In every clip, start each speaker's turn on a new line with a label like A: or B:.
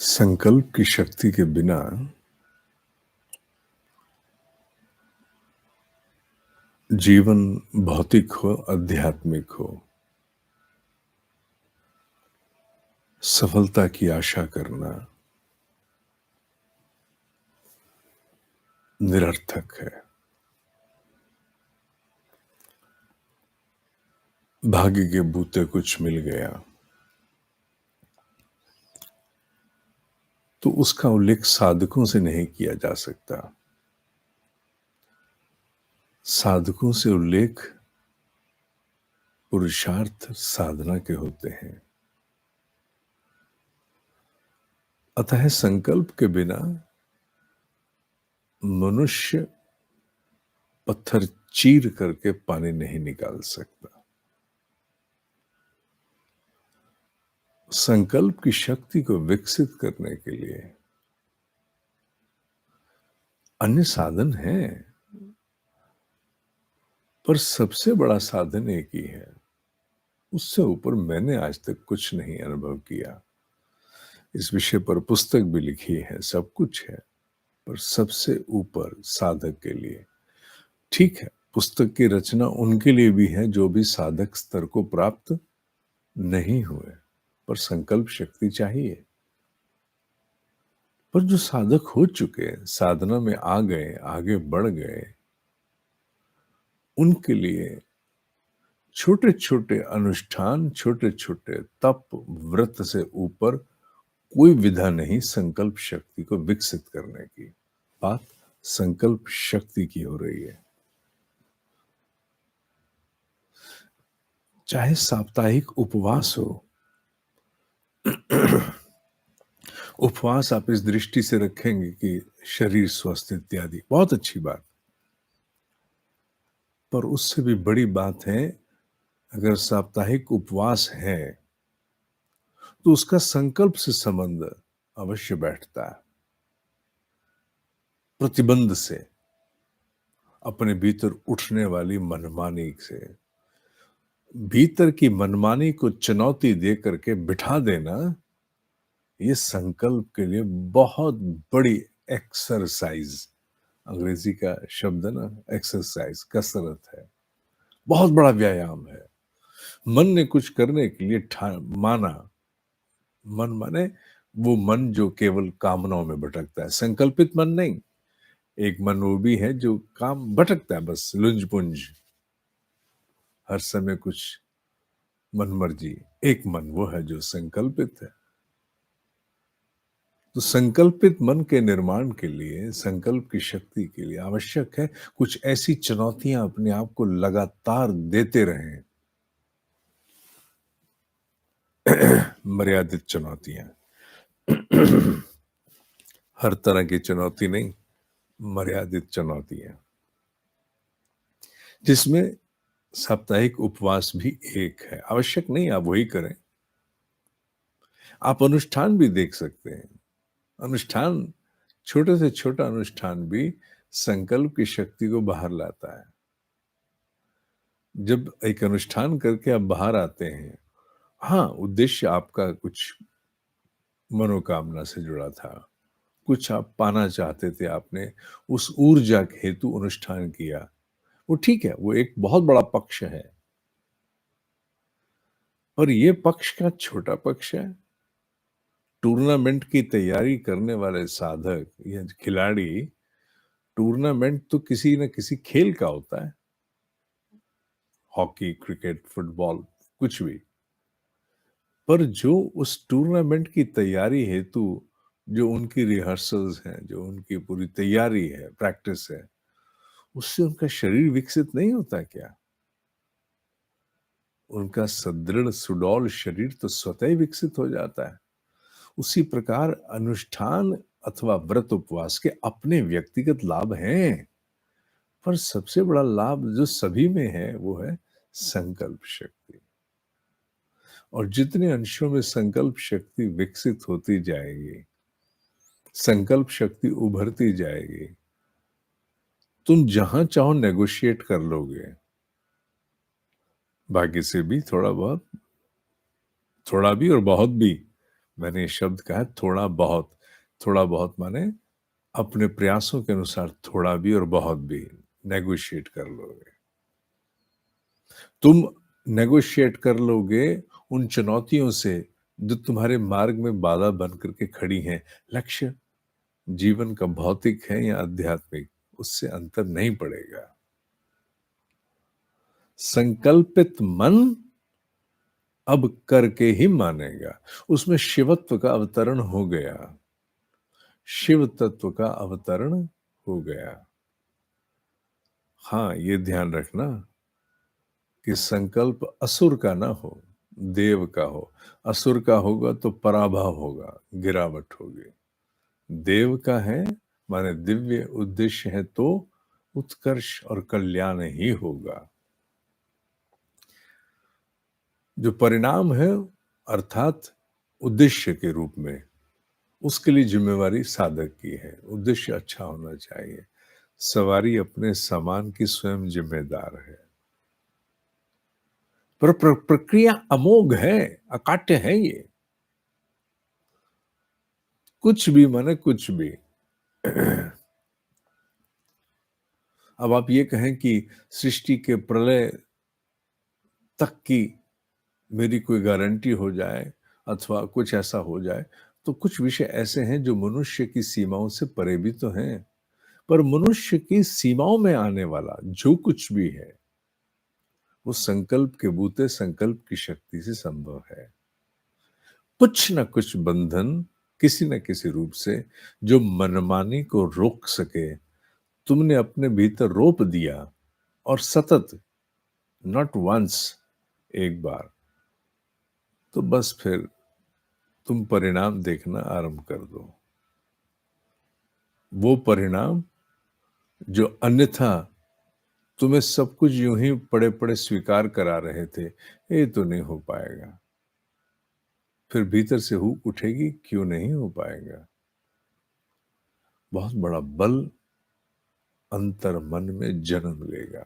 A: संकल्प की शक्ति के बिना जीवन भौतिक हो, आध्यात्मिक हो, सफलता की आशा करना निरर्थक है। भाग्य के बूते कुछ मिल गया तो उसका उल्लेख साधकों से नहीं किया जा सकता। साधकों से उल्लेख पुरुषार्थ साधना के होते हैं। अतः संकल्प के बिना मनुष्य पत्थर चीर करके पानी नहीं निकाल सकता। संकल्प की शक्ति को विकसित करने के लिए अन्य साधन हैं, पर सबसे बड़ा साधन एक ही है। उससे ऊपर मैंने आज तक कुछ नहीं अनुभव किया। इस विषय पर पुस्तक भी लिखी है, सब कुछ है, पर सबसे ऊपर साधक के लिए। ठीक है, पुस्तक की रचना उनके लिए भी है जो भी साधक स्तर को प्राप्त नहीं हुए, पर संकल्प शक्ति चाहिए। पर जो साधक हो चुके, साधना में आ गए, आगे बढ़ गए, उनके लिए छोटे छोटे अनुष्ठान, छोटे छोटे तप व्रत से ऊपर कोई विधा नहीं संकल्प शक्ति को विकसित करने की। बात संकल्प शक्ति की हो रही है। चाहे साप्ताहिक उपवास हो, उपवास आप इस दृष्टि से रखेंगे कि शरीर स्वस्थ इत्यादि, बहुत अच्छी बात, पर उससे भी बड़ी बात है, अगर साप्ताहिक उपवास है तो उसका संकल्प से संबंध अवश्य बैठता है। प्रतिबंध से, अपने भीतर उठने वाली मनमानी से, भीतर की मनमानी को चुनौती दे करके बिठा देना, ये संकल्प के लिए बहुत बड़ी एक्सरसाइज, अंग्रेजी का शब्द है ना एक्सरसाइज, कसरत है, बहुत बड़ा व्यायाम है। मन ने कुछ करने के लिए माना, मन माने वो मन जो केवल कामनाओं में भटकता है, संकल्पित मन नहीं। एक मन वो भी है जो काम भटकता है, बस लुंज पुंज, हर समय कुछ मनमर्जी। एक मन वो है जो संकल्पित है। तो संकल्पित मन के निर्माण के लिए, संकल्प की शक्ति के लिए आवश्यक है कुछ ऐसी चुनौतियां अपने आप को लगातार देते रहें। मर्यादित चुनौतियां, हर तरह की चुनौती नहीं, मर्यादित चुनौतियां, जिसमें साप्ताहिक उपवास भी एक है। आवश्यक नहीं आप वही करें, आप अनुष्ठान भी देख सकते हैं। अनुष्ठान, छोटे से छोटा अनुष्ठान भी संकल्प की शक्ति को बाहर लाता है। जब एक अनुष्ठान करके आप बाहर आते हैं, हाँ, उद्देश्य आपका कुछ मनोकामना से जुड़ा था, कुछ आप पाना चाहते थे, आपने उस ऊर्जा के हेतु अनुष्ठान किया, वो ठीक है, वो एक बहुत बड़ा पक्ष है। पर ये पक्ष का छोटा पक्ष है। टूर्नामेंट की तैयारी करने वाले साधक या खिलाड़ी, टूर्नामेंट तो किसी न किसी खेल का होता है, हॉकी, क्रिकेट, फुटबॉल, कुछ भी। पर जो उस टूर्नामेंट की तैयारी हेतु जो उनकी रिहर्सल्स हैं, जो उनकी पूरी तैयारी है, प्रैक्टिस है, उससे उनका शरीर विकसित नहीं होता क्या? उनका सुदृढ़ सुडौल शरीर तो स्वतः ही विकसित हो जाता है। उसी प्रकार अनुष्ठान अथवा व्रत उपवास के अपने व्यक्तिगत लाभ हैं, पर सबसे बड़ा लाभ जो सभी में है वो है संकल्प शक्ति। और जितने अंशों में संकल्प शक्ति विकसित होती जाएगी, संकल्प शक्ति उभरती जाएगी, तुम जहां चाहो नेगोशिएट कर लोगे। भाग्य से भी थोड़ा बहुत, थोड़ा भी और बहुत भी मैंने ये शब्द कहा है थोड़ा बहुत। थोड़ा बहुत माने अपने प्रयासों के अनुसार थोड़ा भी और बहुत भी नेगोशिएट कर लोगे। तुम नेगोशिएट कर लोगे उन चुनौतियों से जो तुम्हारे मार्ग में बाधा बन करके खड़ी हैं। लक्ष्य जीवन का भौतिक है या आध्यात्मिक, उससे अंतर नहीं पड़ेगा। संकल्पित मन अब करके ही मानेगा। उसमें शिवत्व का अवतरण हो गया, शिव तत्व का अवतरण हो गया। हाँ, ये ध्यान रखना कि संकल्प असुर का ना हो, देव का हो। असुर का होगा तो पराभव होगा, गिरावट होगी। देव का है माने दिव्य उद्देश्य है तो उत्कर्ष और कल्याण ही होगा। जो परिणाम है अर्थात उद्देश्य के रूप में, उसके लिए जिम्मेवारी साधक की है। उद्देश्य अच्छा होना चाहिए। सवारी अपने सामान की स्वयं जिम्मेदार है। पर प्रक्रिया अमोघ है, अकाट्य है ये। कुछ भी माने कुछ भी। अब आप ये कहें कि सृष्टि के प्रलय तक की मेरी कोई गारंटी हो जाए अथवा कुछ ऐसा हो जाए, तो कुछ विषय ऐसे हैं जो मनुष्य की सीमाओं से परे भी तो हैं। पर मनुष्य की सीमाओं में आने वाला जो कुछ भी है, वो संकल्प के बूते संकल्प की शक्ति से संभव है। कुछ न कुछ बंधन किसी न किसी रूप से जो मनमानी को रोक सके, तुमने अपने भीतर रोप दिया। और सतत, नॉट वंस, एक बार, तो बस फिर तुम परिणाम देखना आरंभ कर दो। वो परिणाम जो अन्यथा तुम्हें सब कुछ यूं ही पड़े पड़े स्वीकार करा रहे थे, ये तो नहीं हो पाएगा। फिर भीतर से हुक उठेगी, क्यों नहीं हो पाएगा। बहुत बड़ा बल अंतर मन में जन्म लेगा।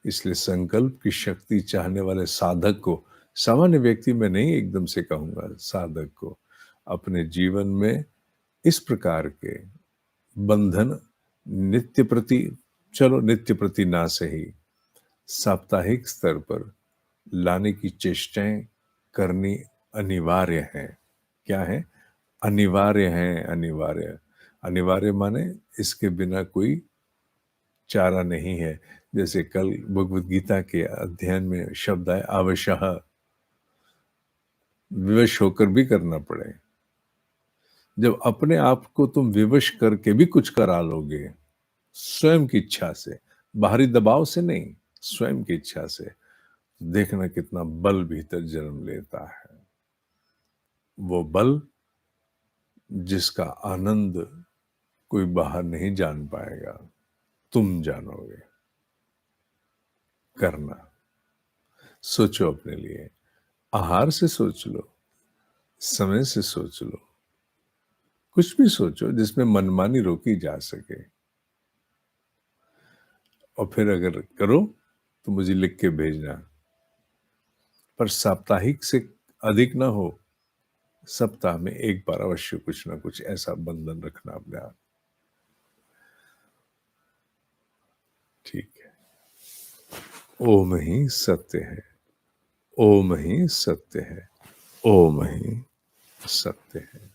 A: इसलिए संकल्प की शक्ति चाहने वाले साधक को, सामान्य व्यक्ति में नहीं, एकदम से कहूंगा, साधक को अपने जीवन में इस प्रकार के बंधन नित्य प्रति, चलो नित्य प्रति ना सही, साप्ताहिक स्तर पर लाने की चेष्टाएं करनी अनिवार्य है। क्या है? अनिवार्य है, अनिवार्य। अनिवार्य माने इसके बिना कोई चारा नहीं है। जैसे कल भगवत गीता के अध्ययन में शब्द आए आवशः, विवश होकर भी करना पड़े। जब अपने आप को तुम विवश करके भी कुछ करा लोगे, स्वयं की इच्छा से, बाहरी दबाव से नहीं, स्वयं की इच्छा से, देखना कितना बल भीतर जन्म लेता है। वो बल जिसका आनंद कोई बाहर नहीं जान पाएगा, तुम जानोगे। करना, सोचो अपने लिए, आहार से सोच लो, समय से सोच लो, कुछ भी सोचो जिसमें मनमानी रोकी जा सके। और फिर अगर करो तो मुझे लिख के भेजना। पर साप्ताहिक से अधिक ना हो, सप्ताह में एक बार अवश्य कुछ ना कुछ ऐसा बंधन रखना अपने आप। ठीक है। ओम ही सत्य है, ओम ही सत्य है, ओम ही सत्य है।